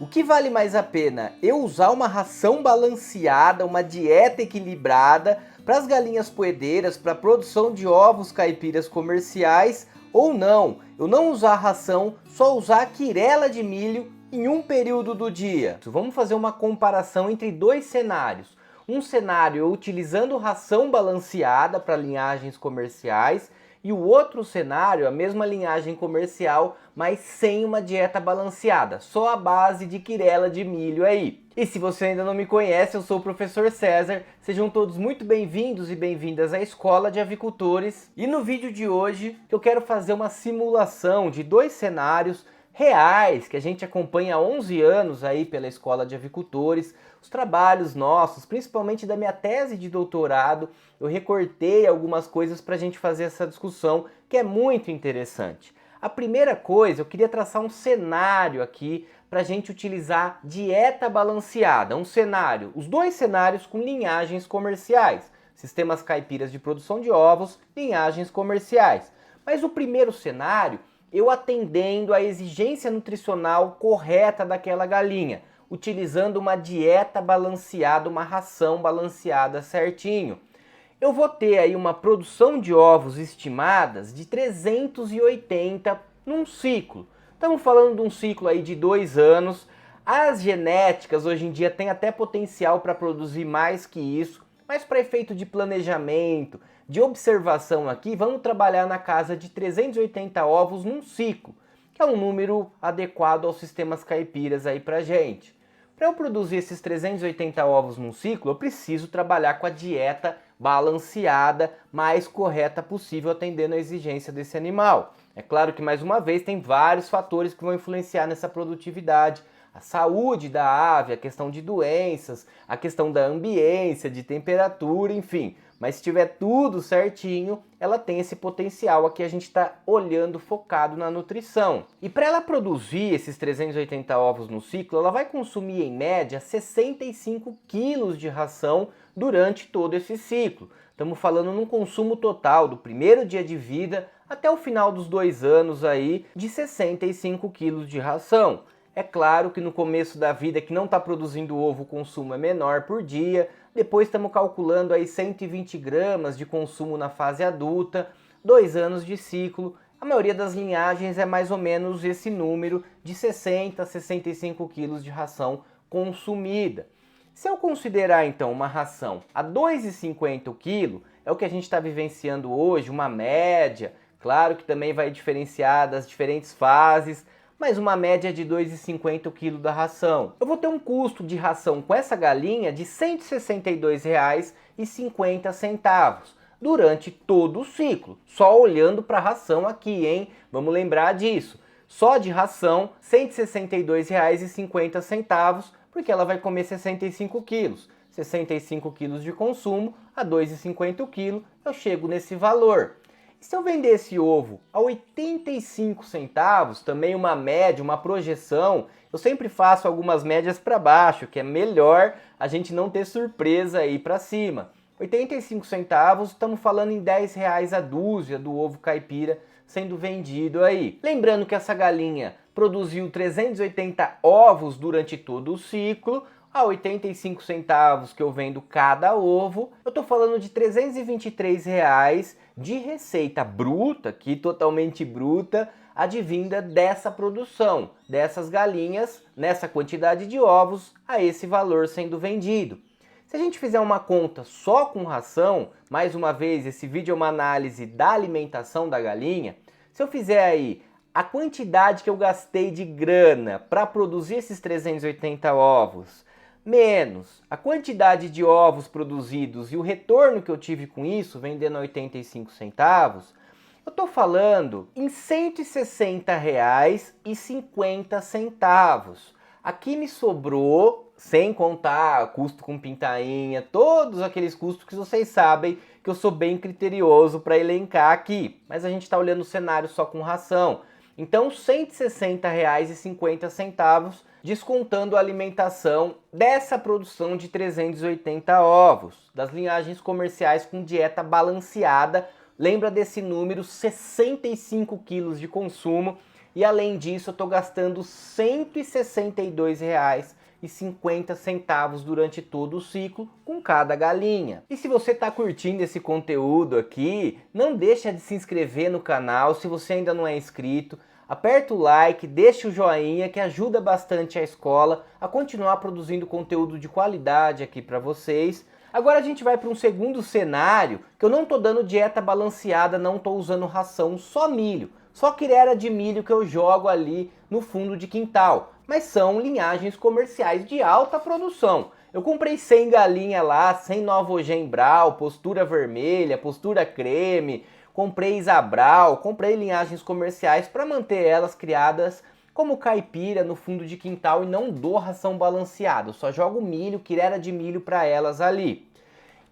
O que vale mais a pena? Eu usar uma ração balanceada, uma dieta equilibrada para as galinhas poedeiras, para a produção de ovos caipiras comerciais, ou não? Eu não usar ração, só usar quirela de milho em um período do dia. Vamos fazer uma comparação entre dois cenários. Um cenário eu utilizando ração balanceada para linhagens comerciais e o outro cenário, a mesma linhagem comercial, mas sem uma dieta balanceada, só a base de quirela de milho aí. E se você ainda não me conhece, eu sou o professor César, sejam todos muito bem-vindos e bem-vindas à Escola de Avicultores. E no vídeo de hoje eu quero fazer uma simulação de dois cenários reais que a gente acompanha há 11 anos aí pela Escola de Avicultores, os trabalhos nossos, principalmente da minha tese de doutorado, eu recortei algumas coisas para a gente fazer essa discussão que é muito interessante. A primeira coisa, eu queria traçar um cenário aqui para a gente utilizar dieta balanceada, um cenário, os dois cenários com linhagens comerciais, sistemas caipiras de produção de ovos, linhagens comerciais. Mas o primeiro cenário, eu atendendo à exigência nutricional correta daquela galinha, utilizando uma dieta balanceada, uma ração balanceada certinho. Eu vou ter aí uma produção de ovos estimadas de 380 num ciclo. Estamos falando de um ciclo aí de 2 anos. As genéticas hoje em dia têm até potencial para produzir mais que isso, mas para efeito de planejamento, de observação aqui, vamos trabalhar na casa de 380 ovos num ciclo, que é um número adequado aos sistemas caipiras aí pra gente. Para eu produzir esses 380 ovos num ciclo, eu preciso trabalhar com a dieta balanceada, mais correta possível, atendendo a exigência desse animal. É claro que, mais uma vez, tem vários fatores que vão influenciar nessa produtividade. A saúde da ave, a questão de doenças, a questão da ambiência, de temperatura, enfim. Mas se tiver tudo certinho, ela tem esse potencial. Aqui a gente está olhando focado na nutrição. E para ela produzir esses 380 ovos no ciclo, ela vai consumir em média 65 quilos de ração durante todo esse ciclo. Estamos falando num consumo total do primeiro dia de vida até o final dos 2 anos aí de 65 quilos de ração. É claro que no começo da vida que não está produzindo ovo, o consumo é menor por dia. Depois estamos calculando aí 120 gramas de consumo na fase adulta, 2 anos de ciclo. A maioria das linhagens é mais ou menos esse número de 60 a 65 quilos de ração consumida. Se eu considerar então uma ração a 2,50 o quilo, é o que a gente está vivenciando hoje, uma média, claro que também vai diferenciar das diferentes fases, mas uma média de 2,50 o quilo da ração. Eu vou ter um custo de ração com essa galinha de R$ 162,50 durante todo o ciclo. Só olhando para a ração aqui, hein? Vamos lembrar disso. Só de ração, R$ 162,50, porque ela vai comer 65 quilos. 65 quilos de consumo a 2,50 o quilo, eu chego nesse valor. Se eu vender esse ovo a 85 centavos, também uma média, uma projeção, eu sempre faço algumas médias para baixo, que é melhor a gente não ter surpresa aí para cima. 85 centavos, estamos falando em R$ 10 a dúzia do ovo caipira sendo vendido aí. Lembrando que essa galinha produziu 380 ovos durante todo o ciclo, a 85 centavos que eu vendo cada ovo, eu estou falando de R$ 323 de receita bruta, aqui totalmente bruta, advinda dessa produção, dessas galinhas, nessa quantidade de ovos, a esse valor sendo vendido. Se a gente fizer uma conta só com ração, mais uma vez, esse vídeo é uma análise da alimentação da galinha, se eu fizer aí a quantidade que eu gastei de grana para produzir esses 380 ovos, menos a quantidade de ovos produzidos e o retorno que eu tive com isso, vendendo a 85 centavos, eu estou falando em R$ 160,50. Aqui me sobrou, sem contar custo com pintainha, todos aqueles custos que vocês sabem que eu sou bem criterioso para elencar aqui. Mas a gente está olhando o cenário só com ração. Então, R$ 160,50, descontando a alimentação dessa produção de 380 ovos, das linhagens comerciais com dieta balanceada. Lembra desse número, 65 quilos de consumo. e além disso eu estou gastando R$ 162,50 durante todo o ciclo com cada galinha. E se você está curtindo esse conteúdo aqui, não deixa de se inscrever no canal se você ainda não é inscrito. Aperta o like, deixa o joinha que ajuda bastante a escola a continuar produzindo conteúdo de qualidade aqui para vocês. Agora a gente vai para um segundo cenário, que eu não estou dando dieta balanceada, não estou usando ração, só milho. Só quirera de milho que eu jogo ali no fundo de quintal. Mas são linhagens comerciais de alta produção. Eu comprei 100 galinhas lá, 100 Novogem Brau, postura vermelha, postura creme, comprei Isabral, comprei linhagens comerciais para manter elas criadas como caipira no fundo de quintal e não dou ração balanceada. Eu só jogo milho, quirera de milho para elas ali.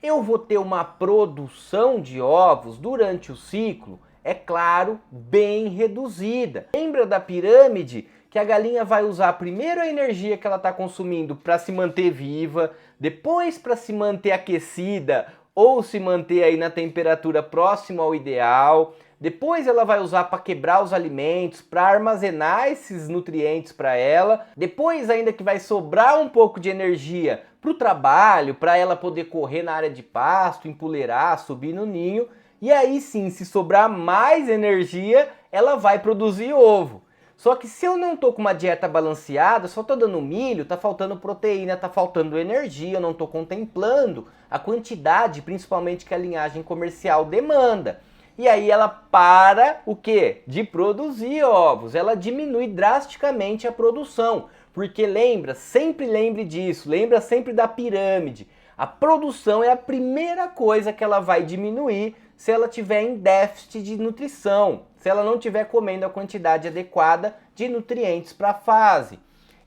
Eu vou ter uma produção de ovos durante o ciclo, é claro, bem reduzida. Lembra da pirâmide? Que a galinha vai usar primeiro a energia que ela está consumindo para se manter viva, depois para se manter aquecida ou se manter aí na temperatura próxima ao ideal, depois ela vai usar para quebrar os alimentos, para armazenar esses nutrientes para ela, depois ainda que vai sobrar um pouco de energia para o trabalho, para ela poder correr na área de pasto, empoleirar, subir no ninho, e aí sim, se sobrar mais energia, ela vai produzir ovo. Só que se eu não tô com uma dieta balanceada, só tô dando milho, tá faltando proteína, tá faltando energia, eu não tô contemplando a quantidade, principalmente que a linhagem comercial demanda. E aí ela para o quê? De produzir ovos, ela diminui drasticamente a produção. Porque lembra, sempre lembre disso, lembra sempre da pirâmide. A produção é a primeira coisa que ela vai diminuir se ela tiver em déficit de nutrição, se ela não estiver comendo a quantidade adequada de nutrientes para a fase.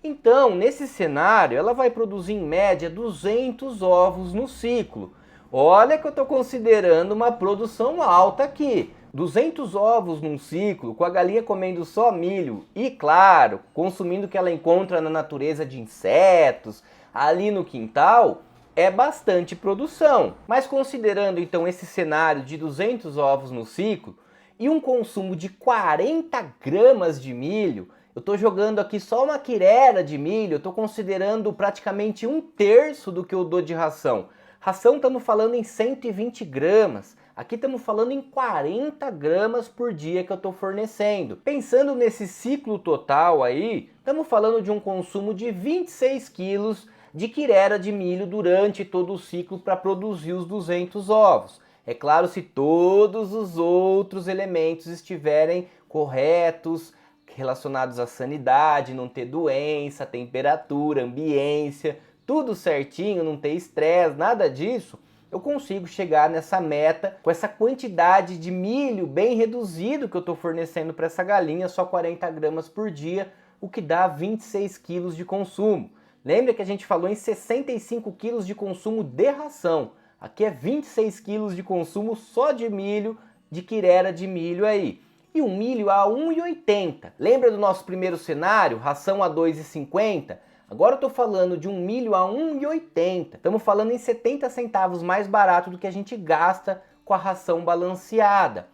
Então, nesse cenário, ela vai produzir em média 200 ovos no ciclo. Olha que eu estou considerando uma produção alta aqui. 200 ovos num ciclo, com a galinha comendo só milho e, claro, consumindo o que ela encontra na natureza de insetos, ali no quintal, é bastante produção. Mas considerando então esse cenário de 200 ovos no ciclo e um consumo de 40 gramas de milho, eu estou jogando aqui só uma quirera de milho, eu estou considerando praticamente 1/3 do que eu dou de ração. Ração estamos falando em 120 gramas. Aqui estamos falando em 40 gramas por dia que eu estou fornecendo. Pensando nesse ciclo total aí, estamos falando de um consumo de 26 quilos de quirera de milho durante todo o ciclo para produzir os 200 ovos. É claro, se todos os outros elementos estiverem corretos, relacionados à sanidade, não ter doença, temperatura, ambiência, tudo certinho, não ter estresse, nada disso, eu consigo chegar nessa meta com essa quantidade de milho bem reduzido que eu estou fornecendo para essa galinha, só 40 gramas por dia, o que dá 26 quilos de consumo. Lembra que a gente falou em 65 quilos de consumo de ração. Aqui é 26 quilos de consumo só de milho, de quirera de milho aí. E um milho a 1,80. Lembra do nosso primeiro cenário? Ração a 2,50? Agora eu estou falando de um milho a 1,80. Estamos falando em 70 centavos mais barato do que a gente gasta com a ração balanceada.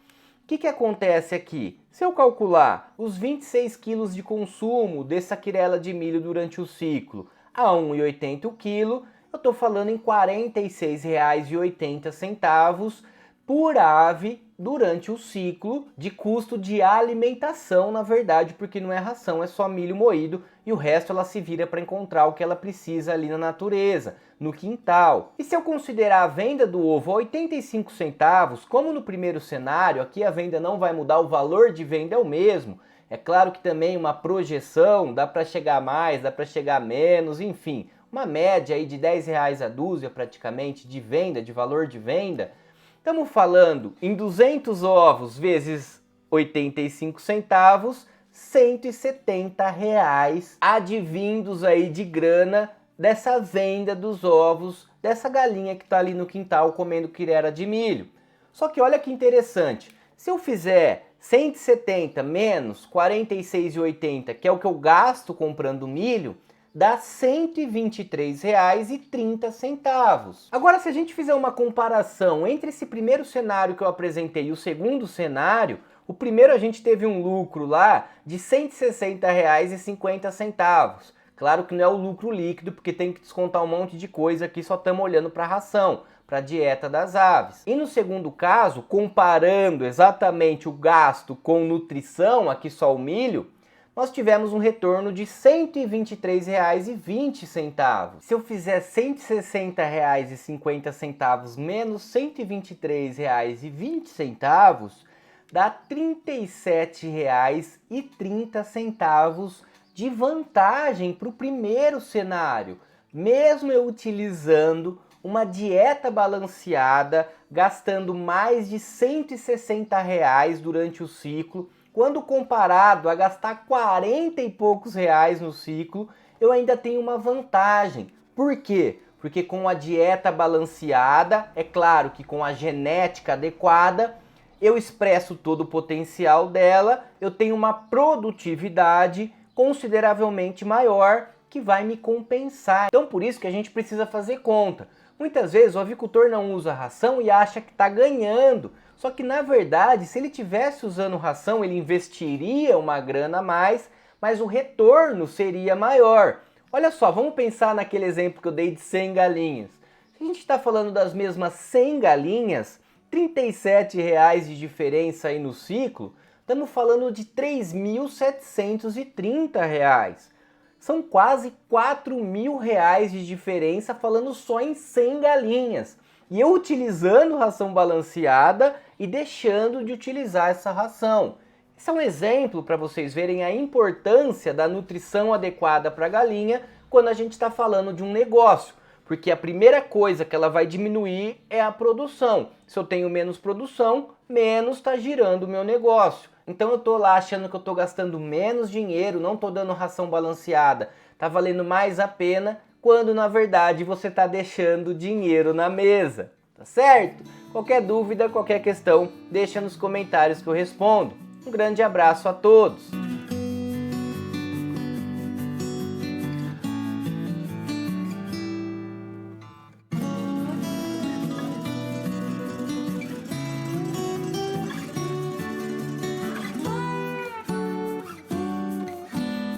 O que acontece aqui? Se eu calcular os 26 quilos de consumo dessa quirela de milho durante o ciclo a 1,80 o quilo, eu estou falando em R$ 46,80 por ave durante o ciclo de custo de alimentação, na verdade, porque não é ração, é só milho moído e o resto ela se vira para encontrar o que ela precisa ali na natureza, no quintal. E se eu considerar a venda do ovo a 85 centavos, como no primeiro cenário, aqui a venda não vai mudar, o valor de venda é o mesmo. É claro que também uma projeção, dá para chegar mais, dá para chegar menos, enfim, uma média aí de R$10 a dúzia praticamente de venda, de valor de venda. Estamos falando em 200 ovos vezes 85 centavos, R$170 advindos aí de grana dessa venda dos ovos dessa galinha que está ali no quintal comendo quirera de milho. Só que olha que interessante, se eu fizer 170 menos 46,80, que é o que eu gasto comprando milho, dá R$ 123,30. Agora, se a gente fizer uma comparação entre esse primeiro cenário que eu apresentei e o segundo cenário, O primeiro a gente teve um lucro lá de R$ 160,50. Claro que não é o lucro líquido, porque tem que descontar um monte de coisa aqui, só estamos olhando para a ração, para a dieta das aves. E no segundo caso, comparando exatamente o gasto com nutrição, aqui só o milho, nós tivemos um retorno de R$ 123,20. Se eu fizer R$ 160,50 menos R$ 123,20, dá R$ 37,30 de vantagem para o primeiro cenário, mesmo eu utilizando uma dieta balanceada, gastando mais de R$ 160 durante o ciclo. Quando comparado a gastar 40 e poucos reais no ciclo, eu ainda tenho uma vantagem. Por quê? Porque com a dieta balanceada, é claro que com a genética adequada, eu expresso todo o potencial dela, eu tenho uma produtividade consideravelmente maior que vai me compensar. Então por isso que a gente precisa fazer conta. Muitas vezes o avicultor não usa ração e acha que está ganhando. Só que na verdade, se ele tivesse usando ração, ele investiria uma grana a mais, mas o retorno seria maior. Olha só, vamos pensar naquele exemplo que eu dei de 100 galinhas. Se a gente está falando das mesmas 100 galinhas, R$ 37,00 de diferença aí no ciclo, estamos falando de R$ 3.730. São quase R$ 4.000 de diferença falando só em 100 galinhas. E eu utilizando ração balanceada e deixando de utilizar essa ração. Esse é um exemplo para vocês verem a importância da nutrição adequada para a galinha quando a gente está falando de um negócio. Porque a primeira coisa que ela vai diminuir é a produção. Se eu tenho menos produção, menos está girando o meu negócio. Então eu estou lá achando que eu estou gastando menos dinheiro, não estou dando ração balanceada, está valendo mais a pena, quando na verdade você está deixando dinheiro na mesa, tá certo? Qualquer dúvida, qualquer questão, deixa nos comentários que eu respondo. Um grande abraço a todos!